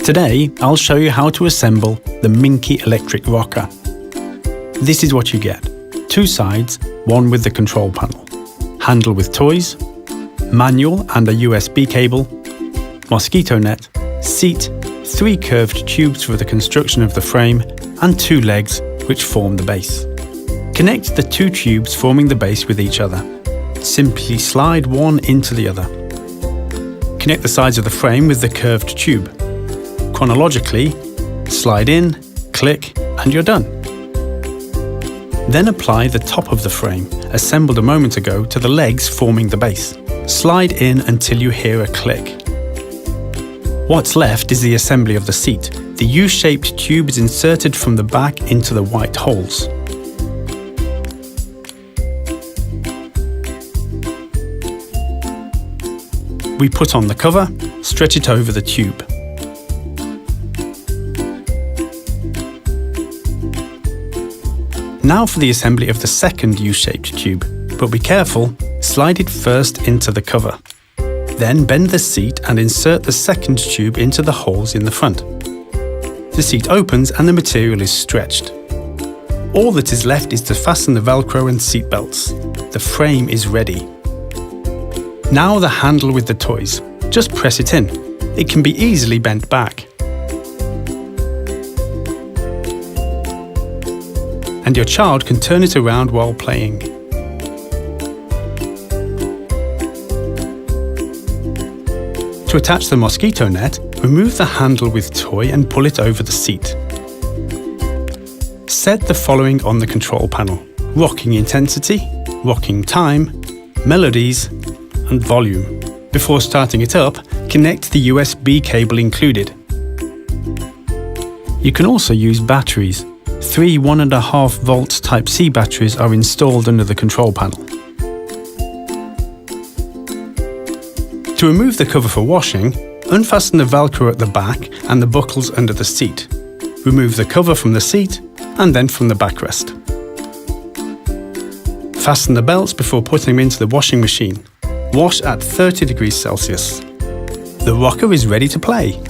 Today, I'll show you how to assemble the Minky electric rocker. This is what you get. 2 sides, one with the control panel, handle with toys, manual and a USB cable, mosquito net, seat, 3 curved tubes for the construction of the frame, and 2 legs which form the base. Connect the 2 tubes forming the base with each other. Simply slide one into the other. Connect the sides of the frame with the curved tube. Chronologically, slide in, click, and you're done. Then apply the top of the frame, assembled a moment ago, to the legs forming the base. Slide in until you hear a click. What's left is the assembly of the seat. The U-shaped tube is inserted from the back into the white holes. We put on the cover, stretch it over the tube. Now for the assembly of the second U-shaped tube, but be careful, slide it first into the cover. Then bend the seat and insert the second tube into the holes in the front. The seat opens and the material is stretched. All that is left is to fasten the Velcro and seat belts. The frame is ready. Now the handle with the toys. Just press it in. It can be easily bent back. And your child can turn it around while playing. To attach the mosquito net, remove the handle with toy and pull it over the seat. Set the following on the control panel: rocking intensity, rocking time, melodies, and volume. Before starting it up, connect the USB cable included. You can also use batteries. 3 1.5 volt Type-C batteries are installed under the control panel. To remove the cover for washing, unfasten the Velcro at the back and the buckles under the seat. Remove the cover from the seat and then from the backrest. Fasten the belts before putting them into the washing machine. Wash at 30 degrees Celsius. The rocker is ready to play.